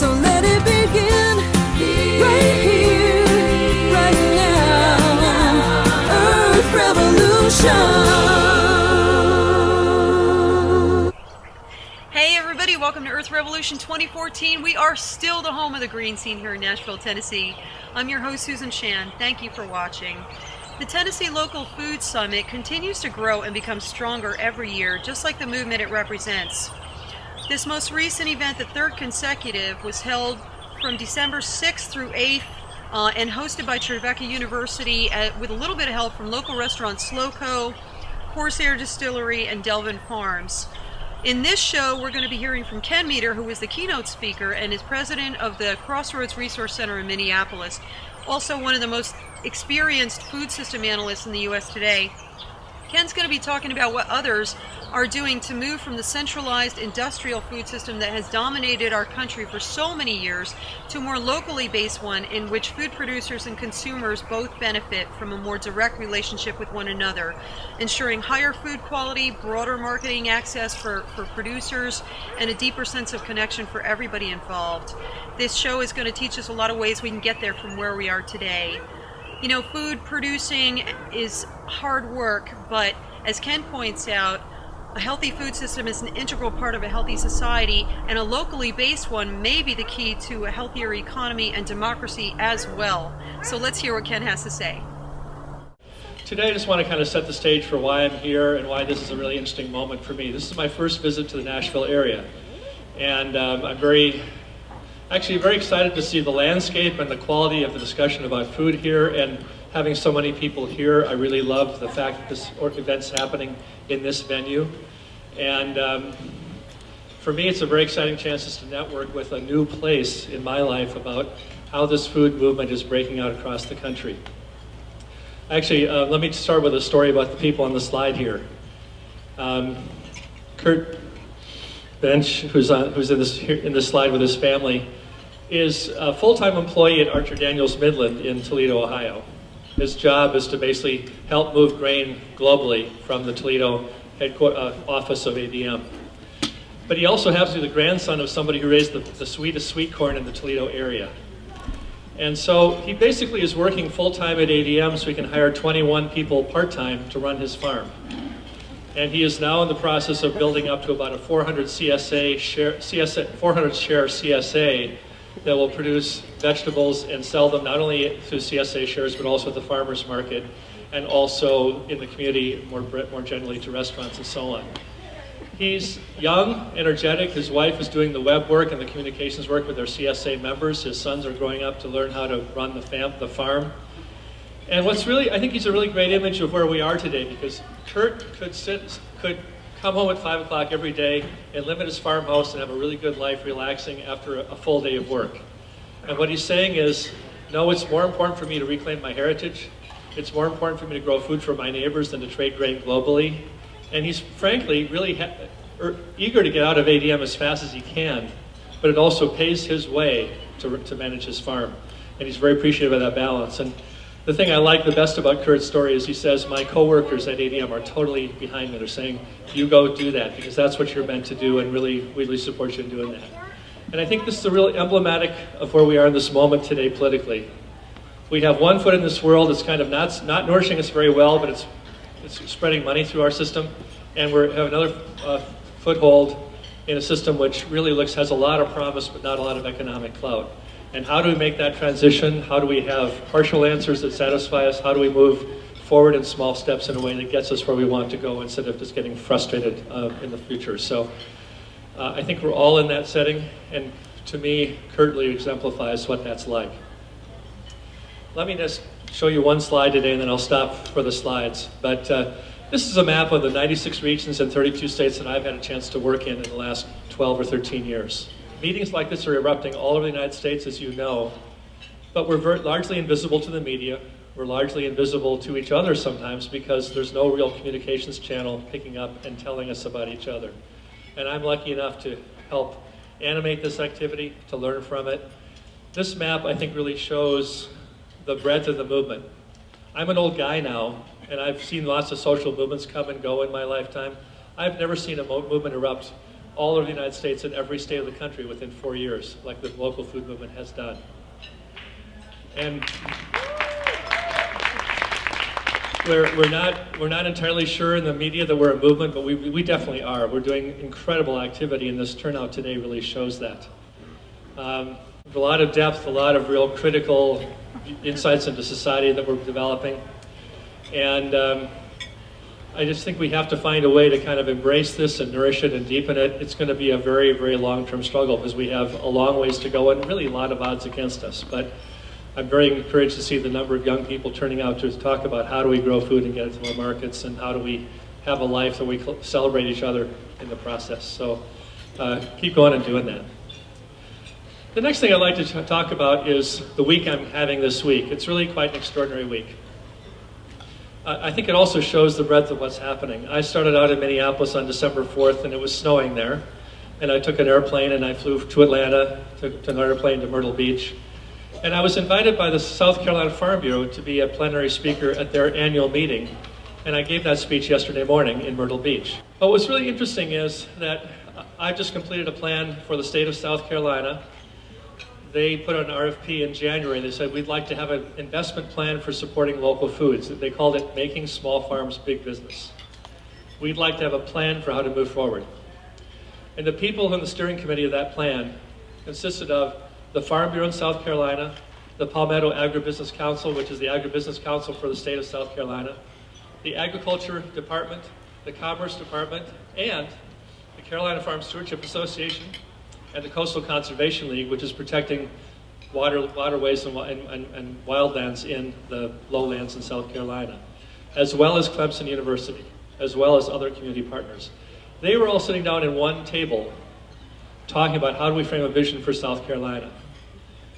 So let it begin right here, right now. Earth Revolution. Hey everybody, welcome to Earth Revolution 2014. We are still the home of the green scene here in Nashville, Tennessee. I'm your host, Susan Shan. Thank you for watching. The Tennessee Local Food Summit continues to grow and become stronger every year, just like the movement it represents. This most recent event, the third consecutive, was held from December 6th through 8th and hosted by Tribeca University with a little bit of help from local restaurants Slowco, Corsair Distillery, and Delvin Farms. In this show, we're going to be hearing from Ken Meter, who is the keynote speaker and is president of the Crossroads Resource Center in Minneapolis, also one of the most experienced food system analysts in the U.S. today. Ken's going to be talking about what others are doing to move from the centralized industrial food system that has dominated our country for so many years to a more locally based one in which food producers and consumers both benefit from a more direct relationship with one another, ensuring higher food quality, broader marketing access for producers, and a deeper sense of connection for everybody involved. This show is going to teach us a lot of ways we can get there from where we are today. You know, food producing is hard work, but as Ken points out, a healthy food system is an integral part of a healthy society, and a locally based one may be the key to a healthier economy and democracy as well. So let's hear what Ken has to say. Today I just want to kind of set the stage for why I'm here and why this is a really interesting moment for me. This is my first visit to the Nashville area, and I'm very excited to see the landscape and the quality of the discussion about food here, and having so many people here. I really love the fact that this event's happening in this venue. And for me, it's a very exciting chance just to network with a new place in my life about how this food movement is breaking out across the country. Actually, let me start with a story about the people on the slide here. Kurt Bench, who's in this slide with his family, is a full-time employee at Archer Daniels Midland in Toledo, Ohio. His job is to basically help move grain globally from the Toledo office of ADM. But he also happens to be the grandson of somebody who raised the sweetest sweet corn in the Toledo area. And so he basically is working full-time at ADM so he can hire 21 people part-time to run his farm. And he is now in the process of building up to about a 400 share CSA that will produce vegetables and sell them not only through CSA shares but also at the farmers market and also in the community more generally to restaurants and so on. He's young, energetic. His wife is doing the web work and the communications work with their CSA members. His sons are growing up to learn how to run the farm. And I think he's a really great image of where we are today, because Kurt could come home at 5 o'clock every day and live at his farmhouse and have a really good life relaxing after a full day of work. And what he's saying is, no, it's more important for me to reclaim my heritage. It's more important for me to grow food for my neighbors than to trade grain globally. And he's frankly really eager to get out of ADM as fast as he can, but it also pays his way to manage his farm. And he's very appreciative of that balance. And the thing I like the best about Kurt's story is he says, my coworkers at ADM are totally behind me. They're saying, you go do that because that's what you're meant to do, and we really support you in doing that. And I think this is really emblematic of where we are in this moment today politically. We have one foot in this world that's kind of not nourishing us very well, but it's spreading money through our system, and we have another foothold in a system which really has a lot of promise but not a lot of economic clout. And how do we make that transition? How do we have partial answers that satisfy us? How do we move forward in small steps in a way that gets us where we want to go instead of just getting frustrated in the future? So I think we're all in that setting, and to me, Kurt really exemplifies what that's like. Let me just show you one slide today, and then I'll stop for the slides. But this is a map of the 96 regions and 32 states that I've had a chance to work in the last 12 or 13 years. Meetings like this are erupting all over the United States, as you know, but we're largely invisible to the media. We're largely invisible to each other sometimes because there's no real communications channel picking up and telling us about each other. And I'm lucky enough to help animate this activity, to learn from it. This map, I think, really shows the breadth of the movement. I'm an old guy now, and I've seen lots of social movements come and go in my lifetime. I've never seen a movement erupt all over the United States and every state of the country within 4 years, like the local food movement has done. And we're not entirely sure in the media that we're a movement, but we definitely are. We're doing incredible activity, and this turnout today really shows that. A lot of depth, a lot of real critical insights into society that we're developing. And I just think we have to find a way to kind of embrace this and nourish it and deepen it. It's going to be a very, very long-term struggle because we have a long ways to go and really a lot of odds against us. But I'm very encouraged to see the number of young people turning out to talk about how do we grow food and get it to our markets, and how do we have a life that we celebrate each other in the process. So keep going and doing that. The next thing I'd like to talk about is the week I'm having this week. It's really quite an extraordinary week. I think it also shows the breadth of what's happening. I started out in Minneapolis on December 4th, and it was snowing there. And I took an airplane and I flew to Atlanta, took an airplane to Myrtle Beach. And I was invited by the South Carolina Farm Bureau to be a plenary speaker at their annual meeting. And I gave that speech yesterday morning in Myrtle Beach. But what's really interesting is that I've just completed a plan for the state of South Carolina. They put out an RFP in January. They said, we'd like to have an investment plan for supporting local foods. They called it Making Small Farms Big Business. We'd like to have a plan for how to move forward. And the people in the steering committee of that plan consisted of the Farm Bureau in South Carolina, the Palmetto Agribusiness Council, which is the agribusiness council for the state of South Carolina, the Agriculture Department, the Commerce Department, and the Carolina Farm Stewardship Association, and the Coastal Conservation League, which is protecting waterways and wildlands in the lowlands in South Carolina, as well as Clemson University, as well as other community partners. They were all sitting down in one table talking about how do we frame a vision for South Carolina.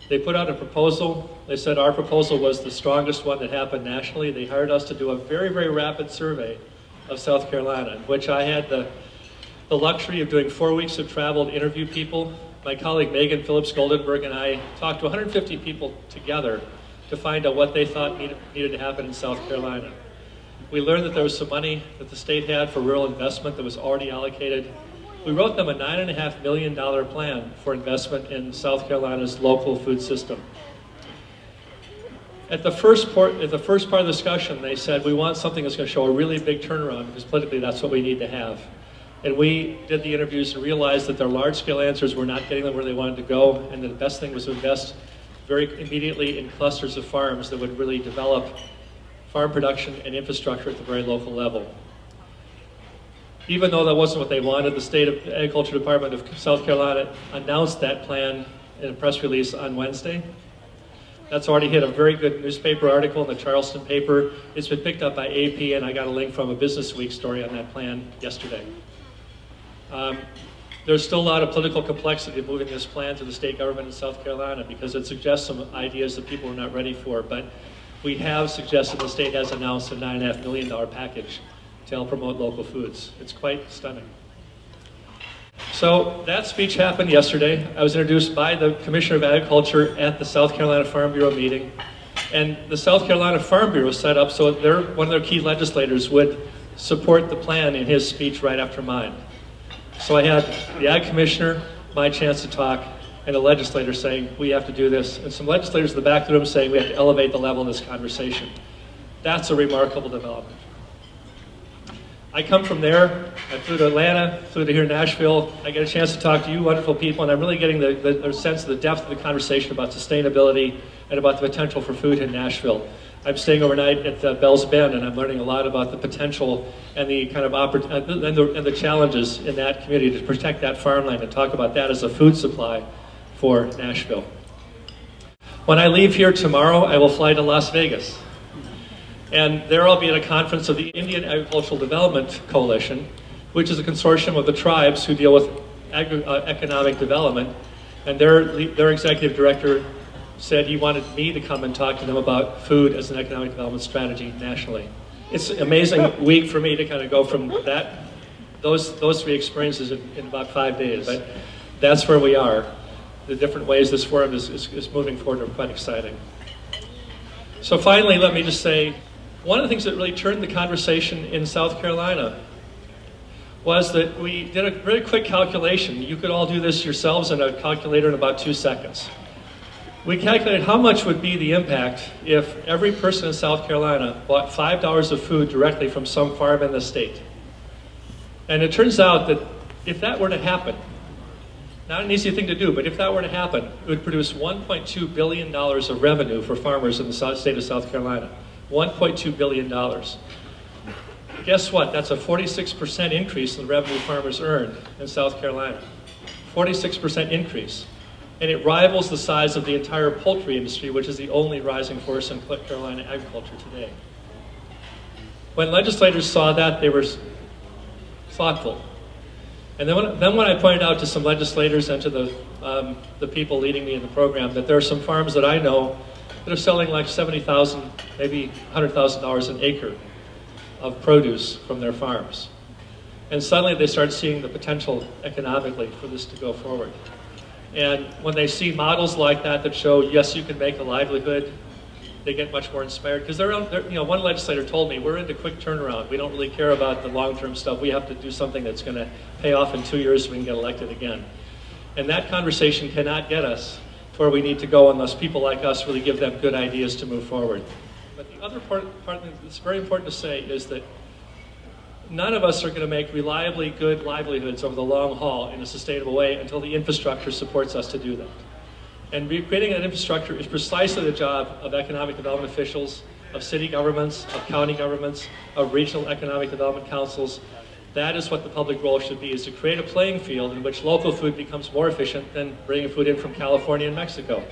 They put out a proposal. They said our proposal was the strongest one that happened nationally. They hired us to do a very, very rapid survey of South Carolina, in which I had the luxury of doing 4 weeks of travel to interview people. My colleague Megan Phillips Goldenberg and I talked to 150 people together to find out what they thought needed to happen in South Carolina. We learned that there was some money that the state had for rural investment that was already allocated. We wrote them a $9.5 million plan for investment in South Carolina's local food system. At the first part of the discussion, they said, we want something that's going to show a really big turnaround, because politically that's what we need to have. And we did the interviews and realized that their large-scale answers were not getting them where they wanted to go, and that the best thing was to invest very immediately in clusters of farms that would really develop farm production and infrastructure at the very local level. Even though that wasn't what they wanted, the State of Agriculture Department of South Carolina announced that plan in a press release on Wednesday. That's already hit a very good newspaper article in the Charleston paper. It's been picked up by AP, and I got a link from a Business Week story on that plan yesterday. There's still a lot of political complexity of moving this plan to the state government in South Carolina, because it suggests some ideas that people are not ready for. But we have suggested the state has announced a $9.5 million package to help promote local foods. It's quite stunning. So that speech happened yesterday. I was introduced by the Commissioner of Agriculture at the South Carolina Farm Bureau meeting. And the South Carolina Farm Bureau set up so one of their key legislators would support the plan in his speech right after mine. So I had the Ag Commissioner, my chance to talk, and a legislator saying, we have to do this. And some legislators in the back of the room saying, we have to elevate the level of this conversation. That's a remarkable development. I come from there. I flew to Atlanta, flew to here in Nashville. I get a chance to talk to you wonderful people, and I'm really getting the sense of the depth of the conversation about sustainability and about the potential for food in Nashville. I'm staying overnight at Bell's Bend, and I'm learning a lot about the potential and the kind of and the challenges in that community to protect that farmland and talk about that as a food supply for Nashville. When I leave here tomorrow, I will fly to Las Vegas. And there I'll be at a conference of the Indian Agricultural Development Coalition, which is a consortium of the tribes who deal with economic development. And their executive director said he wanted me to come and talk to them about food as an economic development strategy nationally. It's an amazing week for me to kind of go from those three experiences in about 5 days. But that's where we are. The different ways this forum is moving forward are quite exciting. So finally, let me just say, one of the things that really turned the conversation in South Carolina was that we did a very quick calculation. You could all do this yourselves in a calculator in about 2 seconds. We calculated how much would be the impact if every person in South Carolina bought $5 of food directly from some farm in the state. And it turns out that if that were to happen, not an easy thing to do, but if that were to happen, it would produce $1.2 billion of revenue for farmers in the state of South Carolina. $1.2 billion. Guess what? That's a 46% increase in the revenue farmers earn in South Carolina. 46% increase. And it rivals the size of the entire poultry industry, which is the only rising force in Carolina agriculture today. When legislators saw that, they were thoughtful. And then when I pointed out to some legislators and to the people leading me in the program that there are some farms that I know that are selling like $70,000, maybe $100,000 an acre of produce from their farms. And suddenly they start seeing the potential economically for this to go forward. And when they see models like that that show, yes, you can make a livelihood, they get much more inspired. Because one legislator told me, we're into quick turnaround. We don't really care about the long-term stuff. We have to do something that's going to pay off in 2 years so we can get elected again. And that conversation cannot get us to where we need to go unless people like us really give them good ideas to move forward. But the other part that's very important to say is that none of us are going to make reliably good livelihoods over the long haul in a sustainable way until the infrastructure supports us to do that. And creating an infrastructure is precisely the job of economic development officials, of city governments, of county governments, of regional economic development councils. That is what the public role should be, is to create a playing field in which local food becomes more efficient than bringing food in from California and Mexico.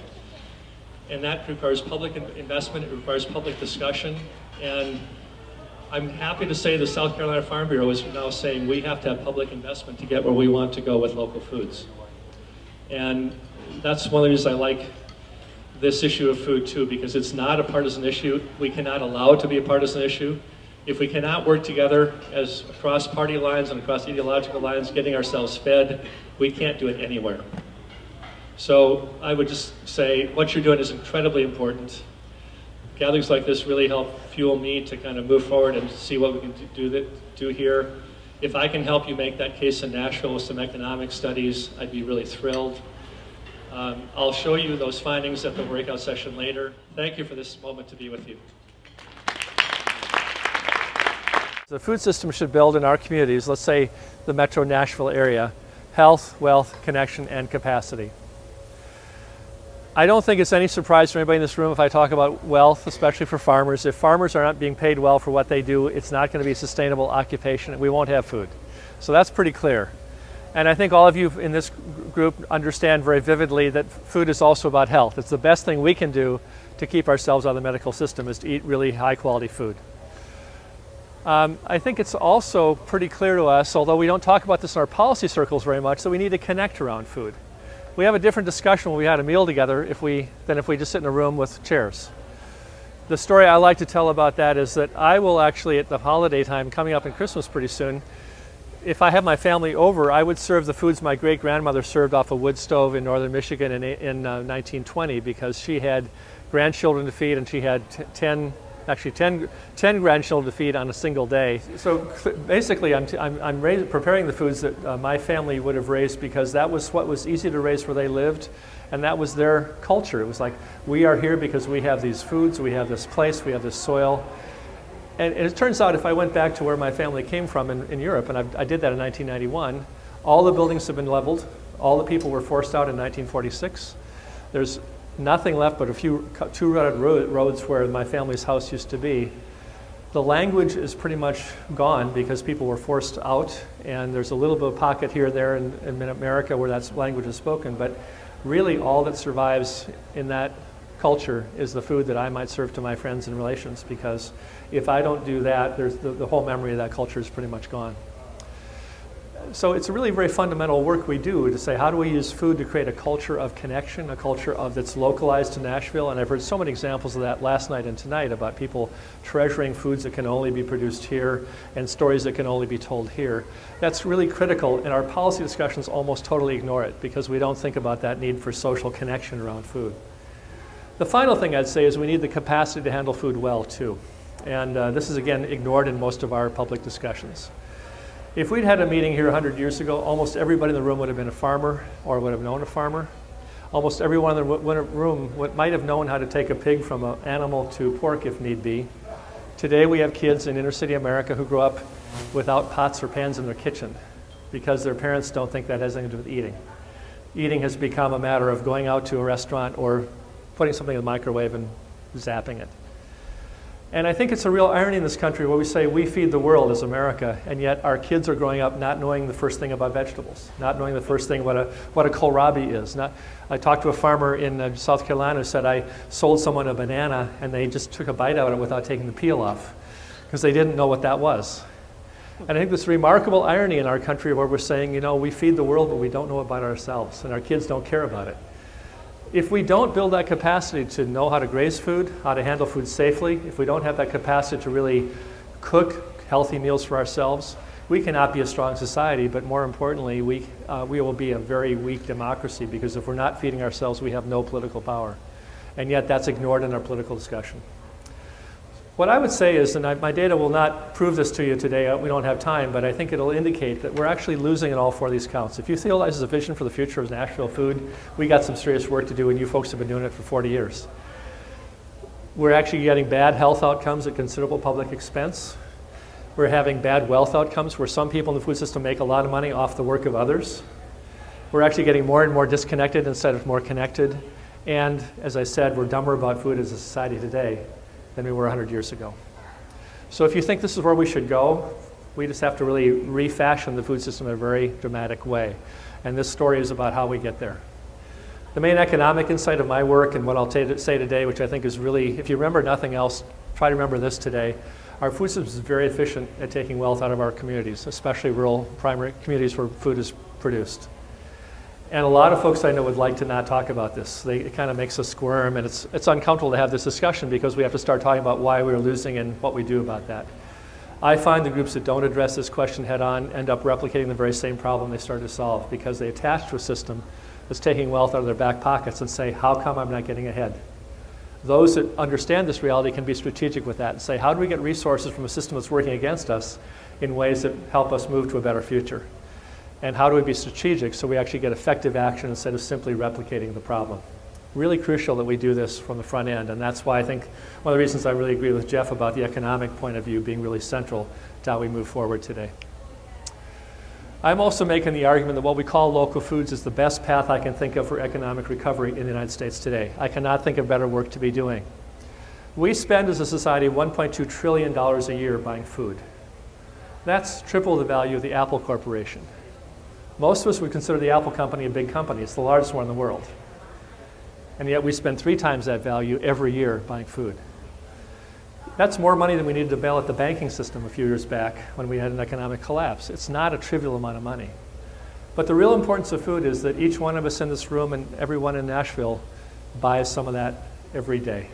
And that requires public investment, it requires public discussion, and I'm happy to say the South Carolina Farm Bureau is now saying we have to have public investment to get where we want to go with local foods. And that's one of the reasons I like this issue of food too, because it's not a partisan issue. We cannot allow it to be a partisan issue. If we cannot work together as across party lines and across ideological lines, getting ourselves fed, we can't do it anywhere. So I would just say what you're doing is incredibly important. Gatherings like this really help fuel me to kind of move forward and see what we can do here. If I can help you make that case in Nashville with some economic studies, I'd be really thrilled. I'll show you those findings at the breakout session later. Thank you for this moment to be with you. The food system should build in our communities, let's say the Metro Nashville area, health, wealth, connection, and capacity. I don't think it's any surprise to anybody in this room if I talk about wealth, especially for farmers. If farmers are not being paid well for what they do, it's not going to be a sustainable occupation and we won't have food. So that's pretty clear. And I think all of you in this group understand very vividly that food is also about health. It's the best thing we can do to keep ourselves out of the medical system is to eat really high quality food. I think it's also pretty clear to us, although we don't talk about this in our policy circles very much, that we need to connect around food. We have a different discussion when we had a meal together than if we just sit in a room with chairs. The story I like to tell about that is that I will actually, at the holiday time, coming up in Christmas pretty soon, if I have my family over, I would serve the foods my great-grandmother served off a wood stove in northern Michigan in 1920 because she had grandchildren to feed and she had 10 grandchildren to feed on a single day. So basically I'm preparing the foods that my family would have raised because that was what was easy to raise where they lived, and that was their culture. It was like, we are here because we have these foods, we have this place, we have this soil. And it turns out if I went back to where my family came from in Europe, and I did that in 1991, all the buildings have been leveled, all the people were forced out in 1946. There's nothing left but a few two rutted roads where my family's house used to be. The language is pretty much gone because people were forced out, and there's a little bit of pocket here and there in America where that language is spoken, but really all that survives in that culture is the food that I might serve to my friends and relations, because if I don't do that, there's the whole memory of that culture is pretty much gone. So it's a really very fundamental work we do to say, how do we use food to create a culture of connection, a culture that's localized to Nashville? And I've heard so many examples of that last night and tonight about people treasuring foods that can only be produced here and stories that can only be told here. That's really critical, and our policy discussions almost totally ignore it because we don't think about that need for social connection around food. The final thing I'd say is we need the capacity to handle food well too. And this is again ignored in most of our public discussions. If we'd had a meeting here 100 years ago, almost everybody in the room would have been a farmer or would have known a farmer. Almost everyone in the room might have known how to take a pig from an animal to pork if need be. Today we have kids in inner city America who grow up without pots or pans in their kitchen because their parents don't think that has anything to do with eating. Eating has become a matter of going out to a restaurant or putting something in the microwave and zapping it. And I think it's a real irony in this country where we say we feed the world as America, and yet our kids are growing up not knowing the first thing about vegetables, not knowing the first thing what a kohlrabi is. I talked to a farmer in South Carolina who said I sold someone a banana and they just took a bite out of it without taking the peel off because they didn't know what that was. And I think this remarkable irony in our country where we're saying, you know, we feed the world but we don't know about ourselves and our kids don't care about it. If we don't build that capacity to know how to graze food, how to handle food safely, if we don't have that capacity to really cook healthy meals for ourselves, we cannot be a strong society, but more importantly, we will be a very weak democracy because if we're not feeding ourselves, we have no political power. And yet that's ignored in our political discussion. What I would say is, and my data will not prove this to you today, we don't have time, but I think it'll indicate that we're actually losing in all four of these counts. If you feel there's a vision for the future of Nashville food, we got some serious work to do, and you folks have been doing it for 40 years. We're actually getting bad health outcomes at considerable public expense. We're having bad wealth outcomes where some people in the food system make a lot of money off the work of others. We're actually getting more and more disconnected instead of more connected. And as I said, we're dumber about food as a society today than we were 100 years ago. So if you think this is where we should go, we just have to really refashion the food system in a very dramatic way. And this story is about how we get there. The main economic insight of my work and what I'll say today, which I think is really, if you remember nothing else, try to remember this today. Our food system is very efficient at taking wealth out of our communities, especially rural primary communities where food is produced. And a lot of folks I know would like to not talk about this. It kind of makes us squirm, and it's uncomfortable to have this discussion because we have to start talking about why we're losing and what we do about that. I find the groups that don't address this question head on end up replicating the very same problem they started to solve because they attach to a system that's taking wealth out of their back pockets and say, how come I'm not getting ahead? Those that understand this reality can be strategic with that and say, how do we get resources from a system that's working against us in ways that help us move to a better future? And how do we be strategic so we actually get effective action instead of simply replicating the problem? Really crucial that we do this from the front end, and that's why I think one of the reasons I really agree with Jeff about the economic point of view being really central to how we move forward today. I'm also making the argument that what we call local foods is the best path I can think of for economic recovery in the United States today. I cannot think of better work to be doing. We spend as a society $1.2 trillion a year buying food. That's triple the value of the Apple Corporation. Most of us would consider the Apple Company a big company. It's the largest one in the world. And yet we spend 3 times that value every year buying food. That's more money than we needed to bail out the banking system a few years back when we had an economic collapse. It's not a trivial amount of money. But the real importance of food is that each one of us in this room and everyone in Nashville buys some of that every day.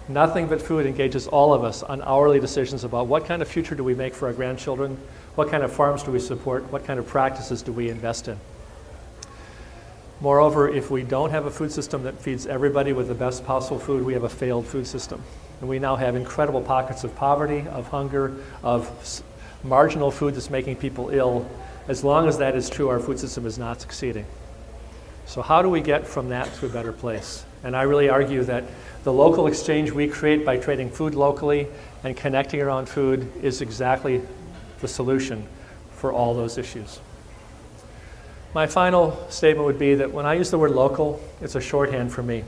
Nothing but food engages all of us on hourly decisions about what kind of future do we make for our grandchildren, what kind of farms do we support, what kind of practices do we invest in. Moreover, if we don't have a food system that feeds everybody with the best possible food, we have a failed food system. And we now have incredible pockets of poverty, of hunger, of marginal food that's making people ill. As long as that is true, our food system is not succeeding. So how do we get from that to a better place? And I really argue that the local exchange we create by trading food locally and connecting around food is exactly the solution for all those issues. My final statement would be that when I use the word local, it's a shorthand for me.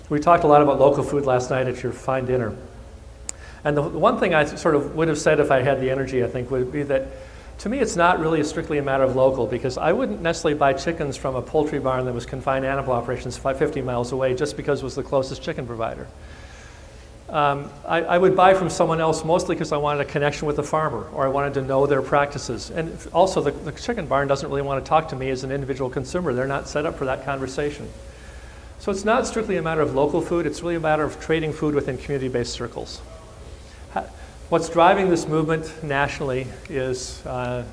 We talked a lot about local food last night at your fine dinner. And the one thing I sort of would have said if I had the energy, I think, would be that to me it's not really strictly a matter of local, because I wouldn't necessarily buy chickens from a poultry barn that was confined animal operations 50 miles away just because it was the closest chicken provider. I would buy from someone else mostly because I wanted a connection with the farmer, or I wanted to know their practices. And also the chicken barn doesn't really want to talk to me as an individual consumer. They're not set up for that conversation. So it's not strictly a matter of local food, it's really a matter of trading food within community-based circles. What's driving this movement nationally is the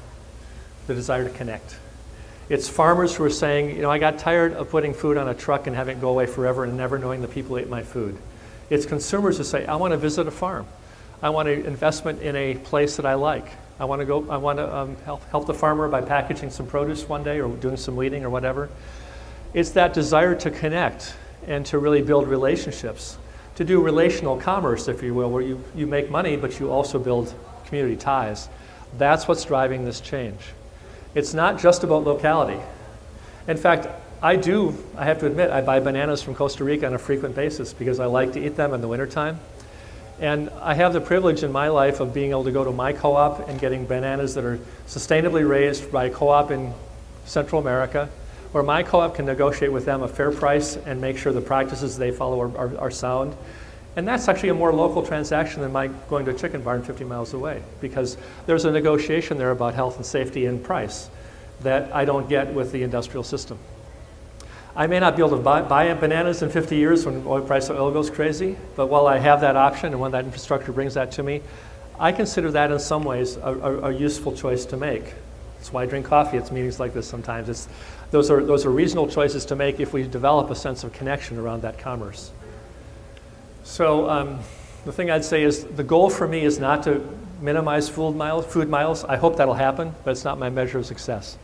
desire to connect. It's farmers who are saying, you know, I got tired of putting food on a truck and having it go away forever and never knowing the people who ate my food. It's consumers who say, I want to visit a farm. I want an investment in a place that I like. I want to help the farmer by packaging some produce one day or doing some weeding or whatever. It's that desire to connect and to really build relationships, to do relational commerce, if you will, where you make money, but you also build community ties. That's what's driving this change. It's not just about locality. In fact, I have to admit, I buy bananas from Costa Rica on a frequent basis because I like to eat them in the wintertime. And I have the privilege in my life of being able to go to my co-op and getting bananas that are sustainably raised by a co-op in Central America, where my co-op can negotiate with them a fair price and make sure the practices they follow are sound. And that's actually a more local transaction than my going to a chicken barn 50 miles away, because there's a negotiation there about health and safety and price that I don't get with the industrial system. I may not be able to buy bananas in 50 years when the price of oil goes crazy, but while I have that option and when that infrastructure brings that to me, I consider that in some ways a useful choice to make. That's why I drink coffee at meetings like this sometimes. Those are reasonable choices to make if we develop a sense of connection around that commerce. So the thing I'd say is the goal for me is not to minimize food miles. I hope that'll happen, but it's not my measure of success.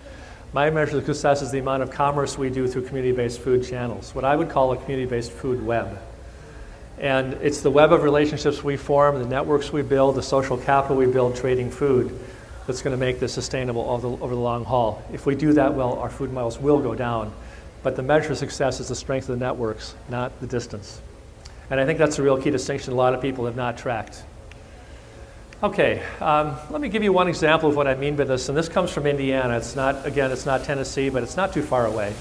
My measure of success is the amount of commerce we do through community-based food channels, what I would call a community-based food web. And it's the web of relationships we form, the networks we build, the social capital we build trading food that's going to make this sustainable over the long haul. If we do that well, our food miles will go down. But the measure of success is the strength of the networks, not the distance. And I think that's a real key distinction a lot of people have not tracked. Okay, let me give you one example of what I mean by this, and this comes from Indiana. It's not Tennessee, but it's not too far away.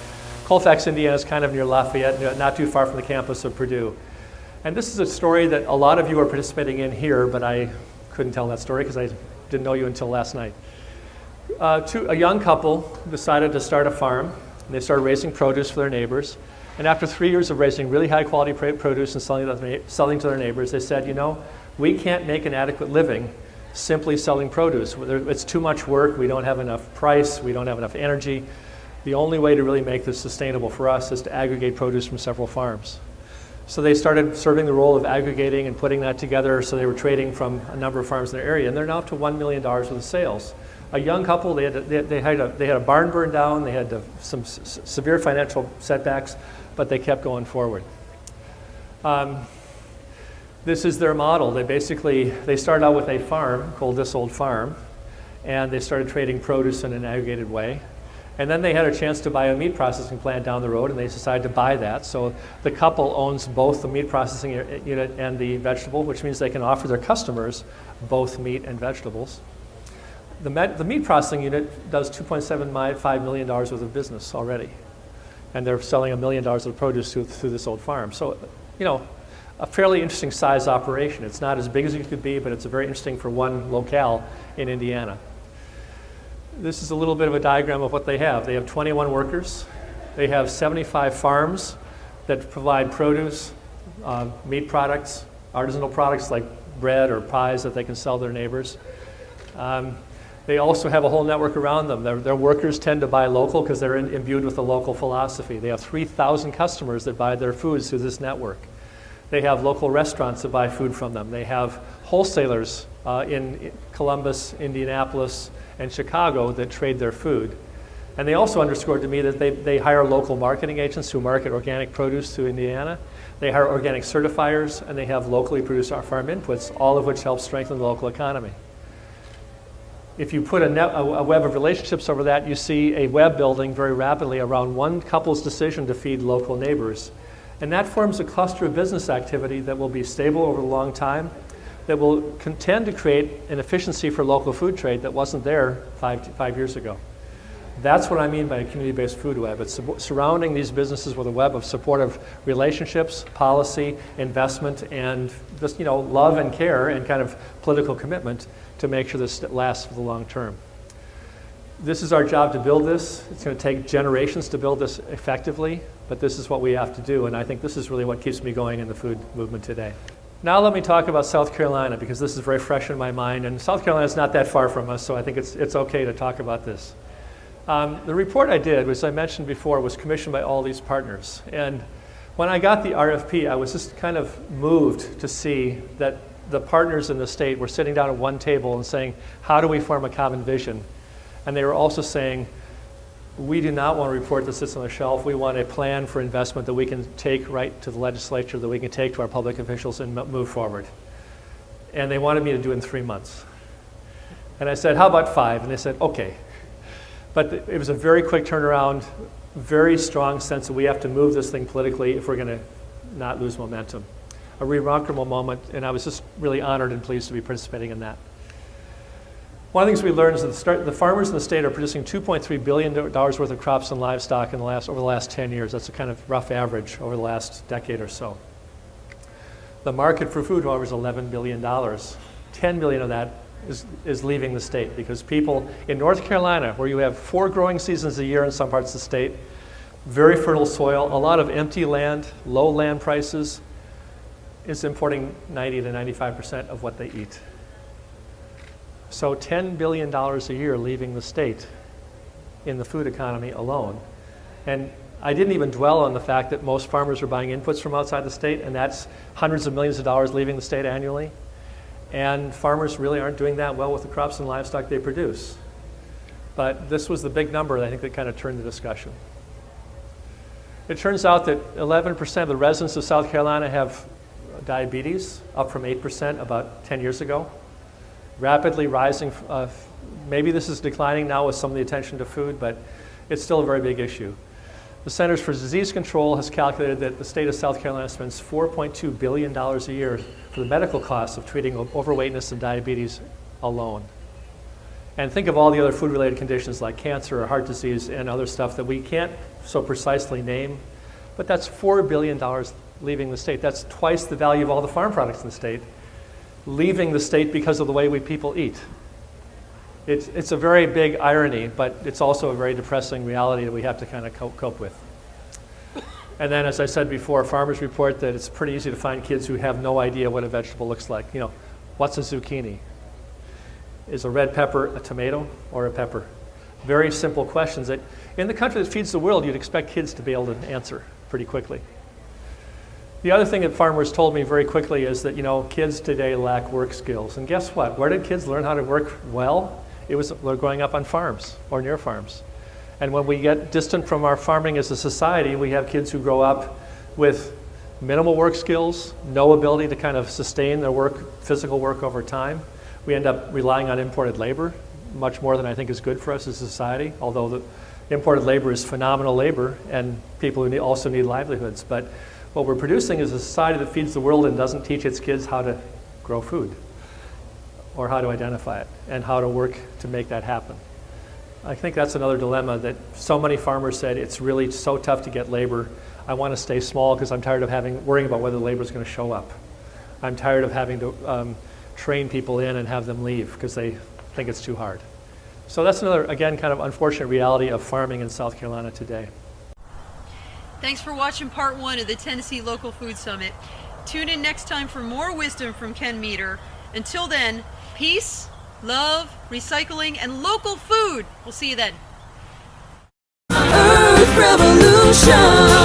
Colfax, Indiana is kind of near Lafayette, not too far from the campus of Purdue. And this is a story that a lot of you are participating in here, but I couldn't tell that story because I didn't know you until last night. A young couple decided to start a farm, and they started raising produce for their neighbors. And after 3 years of raising really high quality produce and selling to their neighbors, they said, you know, we can't make an adequate living simply selling produce. It's too much work, we don't have enough price, we don't have enough energy. The only way to really make this sustainable for us is to aggregate produce from several farms. So they started serving the role of aggregating and putting that together, so they were trading from a number of farms in their area, and they're now up to $1 million worth of sales. A young couple, they had a barn burned down, they had some severe financial setbacks, but they kept going forward. This is their model. They started out with a farm called This Old Farm, and they started trading produce in an aggregated way. And then they had a chance to buy a meat processing plant down the road, and they decided to buy that. So the couple owns both the meat processing unit and the vegetable, which means they can offer their customers both meat and vegetables. The meat processing unit does $2.75 million worth of business already, and they're selling $1 million of produce through This Old Farm. So, you know, a fairly interesting size operation. It's not as big as it could be, but it's very interesting for one locale in Indiana. This is a little bit of a diagram of what they have. They have 21 workers. They have 75 farms that provide produce, meat products, artisanal products like bread or pies that they can sell their neighbors. They also have a whole network around them. Their workers tend to buy local because they're imbued with the local philosophy. They have 3,000 customers that buy their foods through this network. They have local restaurants that buy food from them. They have wholesalers in Columbus, Indianapolis, and Chicago that trade their food. And they also underscored to me that they hire local marketing agents who market organic produce to Indiana. They hire organic certifiers, and they have locally produced farm inputs, all of which help strengthen the local economy. If you put a web of relationships over that, you see a web building very rapidly around one couple's decision to feed local neighbors. And that forms a cluster of business activity that will be stable over a long time, that will tend to create an efficiency for local food trade that wasn't there five years ago. That's what I mean by a community-based food web. It's surrounding these businesses with a web of supportive relationships, policy, investment, and just, you know, love and care and kind of political commitment to make sure this lasts for the long term. This is our job to build this. It's going to take generations to build this effectively, but this is what we have to do, and I think this is really what keeps me going in the food movement today. Now let me talk about South Carolina, because this is very fresh in my mind, and South Carolina is not that far from us, so I think it's okay to talk about this. The report I did, as I mentioned before, was commissioned by all these partners, and when I got the RFP, I was just kind of moved to see that the partners in the state were sitting down at one table and saying, how do we form a common vision? And they were also saying, we do not want a report that sits on the shelf. We want a plan for investment that we can take right to the legislature, that we can take to our public officials and move forward. And they wanted me to do it in 3 months. And I said, how about 5? And they said, okay. But it was a very quick turnaround, very strong sense that we have to move this thing politically if we're going to not lose momentum. A remarkable moment, and I was just really honored and pleased to be participating in that. One of the things we learned is that the farmers in the state are producing $2.3 billion worth of crops and livestock over the last 10 years. That's a kind of rough average over the last decade or so. The market for food, however, is $11 billion. $10 billion of that is leaving the state because people in North Carolina, where you have 4 growing seasons a year in some parts of the state, very fertile soil, a lot of empty land, low land prices, is importing 90 to 95% of what they eat. So $10 billion a year leaving the state in the food economy alone. And I didn't even dwell on the fact that most farmers are buying inputs from outside the state, and that's hundreds of millions of dollars leaving the state annually. And farmers really aren't doing that well with the crops and livestock they produce. But this was the big number, I think, that kind of turned the discussion. It turns out that 11% of the residents of South Carolina have diabetes, up from 8% about 10 years ago. Rapidly rising, maybe this is declining now with some of the attention to food, but it's still a very big issue. The Centers for Disease Control has calculated that the state of South Carolina spends $4.2 billion a year for the medical costs of treating overweightness and diabetes alone. And think of all the other food-related conditions like cancer or heart disease and other stuff that we can't so precisely name, but that's $4 billion leaving the state. That's twice the value of all the farm products in the state, leaving the state because of the way people eat. It's a very big irony, but it's also a very depressing reality that we have to kind of cope with. And then, as I said before, farmers report that it's pretty easy to find kids who have no idea what a vegetable looks like. You know, what's a zucchini? Is a red pepper a tomato or a pepper? Very simple questions that in the country that feeds the world, you'd expect kids to be able to answer pretty quickly. The other thing that farmers told me very quickly is that, you know, kids today lack work skills. And guess what? Where did kids learn how to work well? It was growing up on farms or near farms. And when we get distant from our farming as a society, we have kids who grow up with minimal work skills, no ability to kind of sustain their work, physical work over time. We end up relying on imported labor, much more than I think is good for us as a society, although the imported labor is phenomenal labor and people who also need livelihoods. But what we're producing is a society that feeds the world and doesn't teach its kids how to grow food or how to identify it and how to work to make that happen. I think that's another dilemma that so many farmers said, it's really so tough to get labor. I want to stay small because I'm tired of worrying about whether the labor is going to show up. I'm tired of having to train people in and have them leave because they think it's too hard. So that's another, again, kind of unfortunate reality of farming in South Carolina today. Thanks for watching part 1 of the Tennessee Local Food Summit. Tune in next time for more wisdom from Ken Meter. Until then, peace, love, recycling, and local food. We'll see you then. Earth Revolution.